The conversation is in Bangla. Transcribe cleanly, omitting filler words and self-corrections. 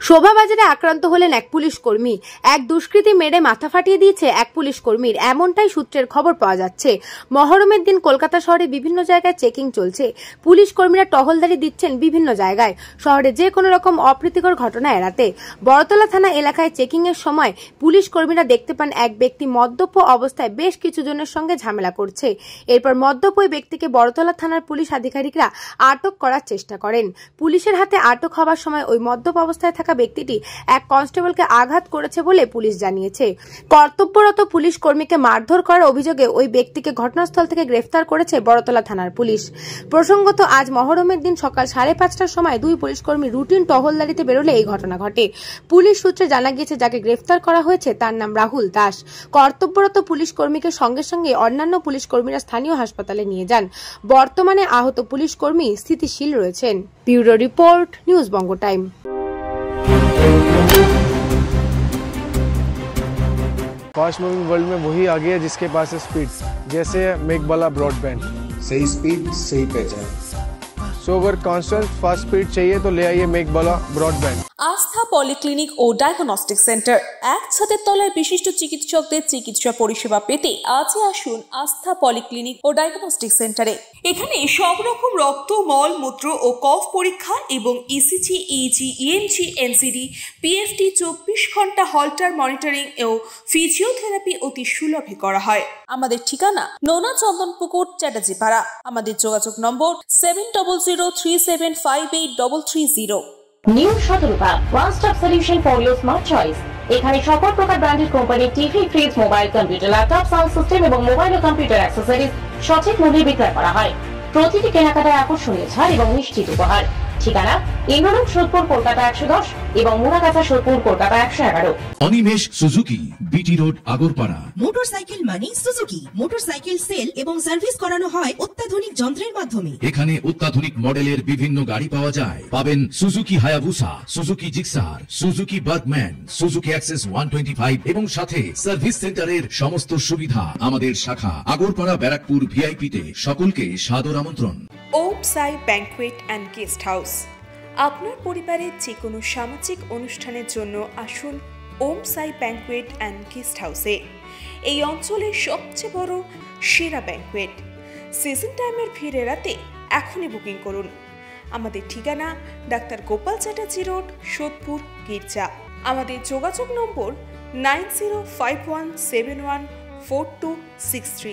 শোভাবাজারে আক্রান্ত হলেন এক পুলিশ কর্মী। এক দুষ্কৃতী মেরে মাথা ফাটিয়ে দিয়েছে এক পুলিশ কর্মীর, এমনটাই সূত্রের খবর পাওয়া যাচ্ছে। মহরমের দিন কলকাতা শহরে বিভিন্ন জায়গায় চেকিং চলছে। পুলিশ কর্মীরা টহলদারি দিচ্ছেন বিভিন্ন জায়গায়, শহরে যে কোনো রকম অপ্রীতিকর ঘটনা এড়াতে। বড়তলা থানা এলাকায় চেকিং এর সময় পুলিশ কর্মীরা দেখতে পান এক ব্যক্তি মদ্যপ অবস্থায় বেশ কিছু জনের সঙ্গে ঝামেলা করছে। এরপর মদ্যপ ওই ব্যক্তিকে বড়তলা থানার পুলিশ আধিকারিকরা আটক করার চেষ্টা করেন। পুলিশের হাতে আটক হওয়ার সময় ওই মদ্যপ অবস্থায় থাকা ব্যক্তিটি এক কনস্টেবলকে আঘাত করেছে বলে পুলিশ জানিয়েছে। কর্তব্যরত পুলিশ কর্মীকে মারধর করার অভিযোগে ওই ব্যক্তিকে ঘটনাস্থল থেকে গ্রেফতার করেছে বড়তলা থানার পুলিশ। প্রসঙ্গত, আজ মহরমের দিন সকাল 5:30টার সময় দুই পুলিশ কর্মী রুটিন টহলদারিতে বেরোলে এই ঘটনা ঘটে। পুলিশ সূত্রে জানা গিয়েছে, যাকে গ্রেফতার করা হয়েছে তার নাম রাহুল দাস। কর্তব্যরত পুলিশ কর্মীকে সঙ্গে সঙ্গে অন্যান্য পুলিশ কর্মীরা স্থানীয় হাসপাতালে নিয়ে যান। বর্তমানে আহত পুলিশ কর্মী স্থিতিশীল রয়েছেন। ব্যুরো রিপোর্ট, নিউজ বঙ্গ টাইম। फास्ट मूविंग वर्ल्ड में वही आगे है जिसके पास है स्पीड, जैसे मेघबाला ब्रॉडबैंड। सही स्पीड सही पहचान। सो अगर कांस्टेंट फास्ट स्पीड चाहिए तो ले आइए मेघबाला ब्रॉडबैंड। আস্থা পলিক্লিনিক ও ডায়াগনস্টিক সেন্টার, এক ছাদের তলায় বিশিষ্ট চিকিৎসকদের চিকিৎসা পরিষেবা পেতে আজই আসুন আস্থা পলিক্লিনিক ও ডায়াগনস্টিক সেন্টারে। এখানে সব রকম রক্ত, মল, মূত্র ও কফ পরীক্ষা এবং ECG, easy, EMG, NCD, PFT 24 ঘন্টা হল্টার মনিটরিং ও ফিজিওথেরাপি অতি সুলভে করা হয়। আমাদের ঠিকানা নোনা চন্দনপুকুর, চ্যাটার্জিপাড়া। আমাদের যোগাযোগ নম্বর 7003758330। নিউ সতর্কতা, one stop solution for your smart choice. এখানে সকল প্রকার ব্র্যান্ডেড কোম্পানির TV, fridge, mobile, computer, laptop, sound system এবং মোবাইল ও কম্পিউটার অ্যাক্সেসরিজ সঠিক মূল্যে বিক্রয় করা হয়। প্রতিটি কেনাকাটায় আকর্ষণীয় ছাড় এবং নিশ্চিত উপহার। ঠিকানা ইন্দ্রনগর, সোদপুর, কলকাতা 110 এবং Muragachha, Sodepur, Kolkata 111। Animesh Suzuki, BT road, Agarpara. Motorcycle মানে সুজুকি। মোটরসাইকেল সেল এবং সার্ভিস করানো হয় অত্যাধুনিক যন্ত্রের মাধ্যমে। এখানে অত্যাধুনিক মডেলের বিভিন্ন গাড়ি পাওয়া যায়। পাবেন Suzuki Hayabusa, Suzuki Gixxer, Suzuki Bergman, Suzuki access 125 এবং সাথে সার্ভিস সেন্টারের সমস্ত সুবিধা। আমাদের শাখা আগরপাড়া, ব্যারাকপুর ভিআইপি তে। সকলকে সাদর আমন্ত্রণ। ওম সাই ব্যাংকুয়েট অ্যান্ড গেস্ট হাউস। আপনার পরিবারের যে কোনো সামাজিক অনুষ্ঠানের জন্য আসুন ওম সাই ব্যাংকুয়েট অ্যান্ড গেস্ট হাউসে। এই অঞ্চলের সবচেয়ে বড় সেরা ব্যাংকুয়েট। সিজন টাইমের ভিড় এড়াতে এখনই বুকিং করুন। আমাদের ঠিকানা ডাক্তার গোপাল চ্যাটার্জি রোড, সোদপুর, গির্জা। আমাদের যোগাযোগ নম্বর 9051714263।